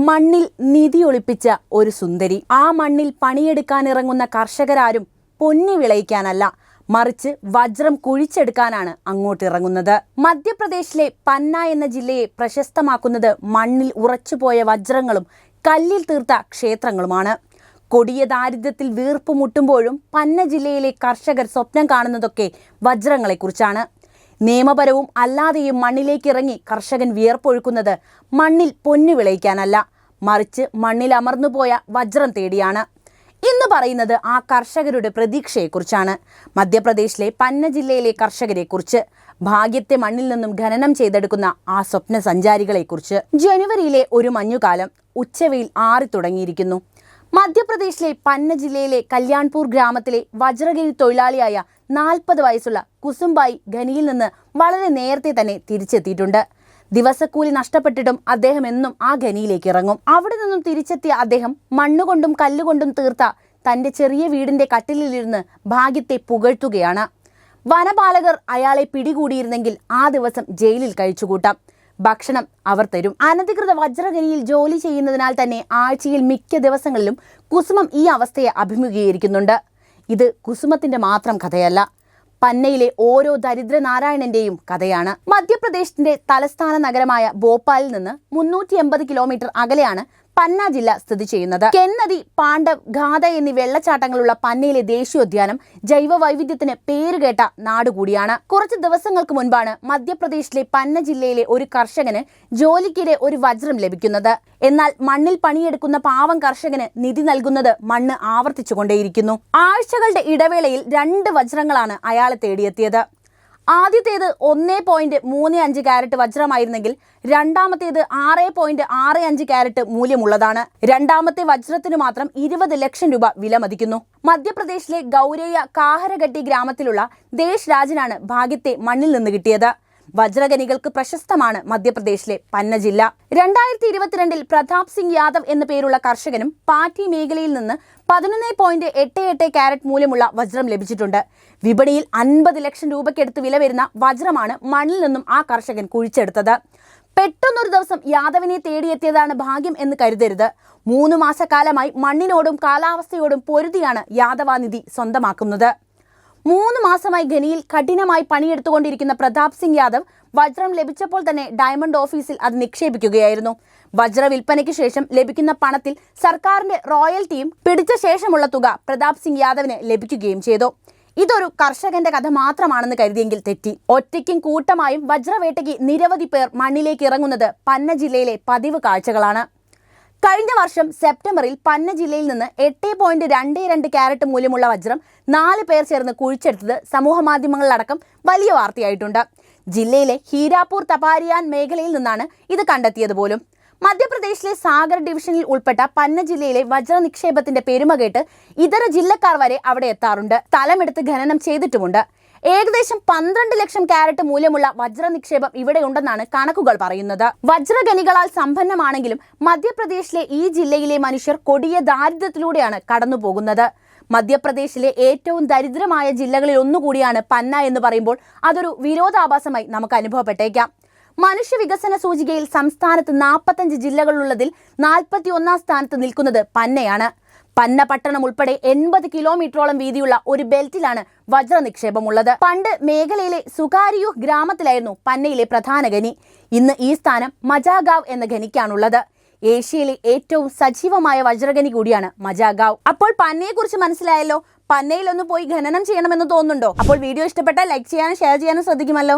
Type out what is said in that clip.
മണ്ണിൽ നിധി ഒളിപ്പിച്ച ഒരു സുന്ദരി. ആ മണ്ണിൽ പണിയെടുക്കാനിറങ്ങുന്ന കർഷകരാരും പൊന്നി വിളയിക്കാനല്ല, മറിച്ച് വജ്രം കുഴിച്ചെടുക്കാനാണ് അങ്ങോട്ടിറങ്ങുന്നത്. മധ്യപ്രദേശിലെ പന്ന എന്ന ജില്ലയെ പ്രശസ്തമാക്കുന്നത് മണ്ണിൽ ഉറച്ചുപോയ വജ്രങ്ങളും കല്ലിൽ തീർത്ത ക്ഷേത്രങ്ങളുമാണ്. കൊടിയ ദാരിദ്ര്യത്തിൽ വീർപ്പുമുട്ടുമ്പോഴും പന്ന ജില്ലയിലെ കർഷകർ സ്വപ്നം കാണുന്നതൊക്കെ വജ്രങ്ങളെക്കുറിച്ചാണ്. നിയമപരവും അല്ലാതെയും മണ്ണിലേക്ക് ഇറങ്ങി കർഷകൻ വിയർപ്പൊഴുക്കുന്നത് മണ്ണിൽ പൊന്നു വിളയിക്കാനല്ല, മറിച്ച് മണ്ണിൽ അമർന്നുപോയ വജ്രം തേടിയാണ്. ഇന്ന് പറയുന്നത് ആ കർഷകരുടെ പ്രതീക്ഷയെക്കുറിച്ചാണ്. മധ്യപ്രദേശിലെ പന്ന ജില്ലയിലെ കർഷകരെക്കുറിച്ച്, ഭാഗ്യത്തെ മണ്ണിൽ നിന്നും ഖനനം ചെയ്തെടുക്കുന്ന ആ സ്വപ്ന സഞ്ചാരികളെക്കുറിച്ച്. ജനുവരിയിലെ ഒരു മഞ്ഞുകാലം ഉച്ചവെയിൽ ആറി തുടങ്ങിയിരിക്കുന്നു. മധ്യപ്രദേശിലെ പന്ന ജില്ലയിലെ കല്യാൺപൂർ ഗ്രാമത്തിലെ വജ്രഖനി തൊഴിലാളിയായ 40 വയസ്സുള്ള കുസുംബായി ഖനിയിൽ നിന്ന് വളരെ നേരത്തെ തന്നെ തിരിച്ചെത്തിയിട്ടുണ്ട്. ദിവസക്കൂലി നഷ്ടപ്പെട്ടിട്ടും അദ്ദേഹം എന്നും ആ ഖനിയിലേക്ക് ഇറങ്ങും. അവിടെ നിന്നും തിരിച്ചെത്തിയ അദ്ദേഹം മണ്ണുകൊണ്ടും കല്ലുകൊണ്ടും തീർത്ത തന്റെ ചെറിയ വീടിന്റെ കട്ടിലിലിരുന്ന് ഭാഗ്യത്തെ പുകഴ്ത്തുകയാണ്. വനപാലകർ അയാളെ പിടികൂടിയിരുന്നെങ്കിൽ ആ ദിവസം ജയിലിൽ കഴിച്ചുകൂട്ടാം. ഭക്ഷണം അവർ തരും. അനധികൃത വജ്രഖനിയിൽ ജോലി ചെയ്യുന്നതിനാൽ തന്നെ ആഴ്ചയിൽ മിക്ക ദിവസങ്ങളിലും കുസുമം ഈ അവസ്ഥയെ അഭിമുഖീകരിക്കുന്നുണ്ട്. ഇത് കുസുമത്തിന്റെ മാത്രം കഥയല്ല, പന്നയിലെ ഓരോ ദരിദ്രനാരായണന്റെയും കഥയാണ്. മധ്യപ്രദേശിന്റെ തലസ്ഥാന നഗരമായ ഭോപ്പാലിൽ നിന്ന് 380 കിലോമീറ്റർ അകലെയാണ് പന്ന ജില്ല സ്ഥിതി ചെയ്യുന്നത്. കെൻ നദി, പാണ്ഡവ്, ഘാത എന്നീ വെള്ളച്ചാട്ടങ്ങളുള്ള പന്നയിലെ ദേശീയോദ്യാനം ജൈവ വൈവിധ്യത്തിന് പേരുകേട്ട നാടുകൂടിയാണ്. കുറച്ച് ദിവസങ്ങൾക്ക് മുൻപാണ് മധ്യപ്രദേശിലെ പന്ന ജില്ലയിലെ ഒരു കർഷകന് ജോലിക്കിടെ ഒരു വജ്രം ലഭിക്കുന്നത്. എന്നാൽ മണ്ണിൽ പണിയെടുക്കുന്ന പാവം കർഷകന് നിധി നൽകുന്നത് മണ്ണ് ആവർത്തിച്ചുകൊണ്ടേയിരിക്കുന്നു. ആഴ്ചകളുടെ ഇടവേളയിൽ 2 വജ്രങ്ങളാണ് അയാളെ തേടിയെത്തിയത്. ആദ്യത്തേത് 1.35 കാരറ്റ് വജ്രമായിരുന്നെങ്കിൽ രണ്ടാമത്തേത് 6.65 കാരറ്റ് മൂല്യമുള്ളതാണ്. രണ്ടാമത്തെ വജ്രത്തിന് മാത്രം 20 ലക്ഷം രൂപ വില മതിക്കുന്നു. മധ്യപ്രദേശിലെ ഗൗരയ്യ കാഹരഗട്ടി ഗ്രാമത്തിലുള്ള ദേശ് രാജിനാണ് ഭാഗ്യത്തെ മണ്ണിൽ നിന്ന് കിട്ടിയത്. വജ്രഖനികൾക്ക് പ്രശസ്തമാണ് മധ്യപ്രദേശിലെ പന്ന ജില്ല. 2022 പ്രതാപ് സിംഗ് യാദവ് എന്ന പേരുള്ള കർഷകനും പാറ്റി മേഖലയിൽ നിന്ന് 11.88 കാരറ്റ് മൂല്യമുള്ള വജ്രം ലഭിച്ചിട്ടുണ്ട്. വിപണിയിൽ 50 ലക്ഷം രൂപയ്ക്കടുത്ത് വില വരുന്ന വജ്രമാണ് മണ്ണിൽ നിന്നും ആ കർഷകൻ കുഴിച്ചെടുത്തത്. പെട്ടെന്നൊരു ദിവസം യാദവിനെ തേടിയെത്തിയതാണ് ഭാഗ്യം എന്ന് കരുതരുത്. 3 മാസക്കാലമായി മണ്ണിനോടും കാലാവസ്ഥയോടും പൊരുതിയാണ് യാദവ് ആ നിധി സ്വന്തമാക്കുന്നത്. 3 മാസമായി ഖനിയിൽ കഠിനമായി പണിയെടുത്തുകൊണ്ടിരിക്കുന്ന പ്രതാപ് സിംഗ് യാദവ് വജ്രം ലഭിച്ചപ്പോൾ തന്നെ ഡയമണ്ട് ഓഫീസിൽ അത് നിക്ഷേപിക്കുകയായിരുന്നു. വജ്ര വിൽപ്പനയ്ക്ക് ശേഷം ലഭിക്കുന്ന പണത്തിൽ സർക്കാരിന്റെ റോയൽറ്റിയും പിടിച്ച ശേഷമുള്ള തുക പ്രതാപ് സിംഗ് യാദവിന് ലഭിക്കുകയും ചെയ്തു. ഇതൊരു കർഷകന്റെ കഥ മാത്രമാണെന്ന് കരുതിയെങ്കിൽ തെറ്റി. ഒറ്റയ്ക്കും കൂട്ടമായും വജ്രവേട്ടയ്ക്ക് നിരവധി പേർ മണ്ണിലേക്ക് ഇറങ്ങുന്നത് പന്ന ജില്ലയിലെ പതിവ് കാഴ്ചകളാണ്. കഴിഞ്ഞ വർഷം സെപ്റ്റംബറിൽ പന്ന ജില്ലയിൽ നിന്ന് 8.22 കാരറ്റ് മൂല്യമുള്ള വജ്രം 4 പേർ ചേർന്ന് കുഴിച്ചെടുത്തത് സമൂഹമാധ്യമങ്ങളിലടക്കം വലിയ വാർത്തയായിട്ടുണ്ട്. ജില്ലയിലെ ഹീരാപൂർ തപാരിയാൻ മേഖലയിൽ നിന്നാണ് ഇത് കണ്ടെത്തിയത് പോലും. മധ്യപ്രദേശിലെ സാഗർ ഡിവിഷനിൽ ഉൾപ്പെട്ട പന്ന ജില്ലയിലെ വജ്ര നിക്ഷേപത്തിന്റെ പെരുമ കേട്ട് ഇതര ജില്ലക്കാർ വരെ അവിടെ എത്താറുണ്ട്. സ്ഥലമെടുത്ത് ഖനനം ചെയ്തിട്ടുമുണ്ട്. ഏകദേശം 12 ലക്ഷം കാരറ്റ് മൂല്യമുള്ള വജ്ര നിക്ഷേപം ഇവിടെയുണ്ടെന്നാണ് കണക്കുകൾ പറയുന്നത്. വജ്രഖനികളാൽ സമ്പന്നമാണെങ്കിലും മധ്യപ്രദേശിലെ ഈ ജില്ലയിലെ മനുഷ്യർ കൊടിയ ദാരിദ്ര്യത്തിലൂടെയാണ് കടന്നുപോകുന്നത്. മധ്യപ്രദേശിലെ ഏറ്റവും ദരിദ്രമായ ജില്ലകളിൽ ഒന്നുകൂടിയാണ് പന്ന എന്ന് പറയുമ്പോൾ അതൊരു വിരോധാഭാസമായി നമുക്ക് അനുഭവപ്പെട്ടേക്കാം. മനുഷ്യ വികസന സൂചികയിൽ സംസ്ഥാനത്ത് 45 ജില്ലകളുള്ളതിൽ 41ാം സ്ഥാനത്ത് നിൽക്കുന്നത് പന്നയാണ്. പന്ന പട്ടണം ഉൾപ്പെടെ 80 കിലോമീറ്ററോളം വീതിയുള്ള ഒരു ബെൽറ്റിലാണ് വജ്ര നിക്ഷേപമുള്ളത്. പണ്ട് മേഖലയിലെ സുഖാരിയു ഗ്രാമത്തിലായിരുന്നു പന്നയിലെ പ്രധാന ഖനി. ഇന്ന് ഈ സ്ഥാനം മജാഗാവ് എന്ന ഖനിക്കാണുള്ളത്. ഏഷ്യയിലെ ഏറ്റവും സജീവമായ വജ്രഖനി കൂടിയാണ് മജാഗാവ്. അപ്പോൾ പന്നയെക്കുറിച്ച് മനസ്സിലായല്ലോ. പന്നയിലൊന്ന് പോയി ഖനനം ചെയ്യണമെന്ന് തോന്നുന്നുണ്ടോ? അപ്പോൾ വീഡിയോ ഇഷ്ടപ്പെട്ടാൽ ലൈക്ക് ചെയ്യാനും ഷെയർ ചെയ്യാനും ശ്രദ്ധിക്കുമല്ലോ.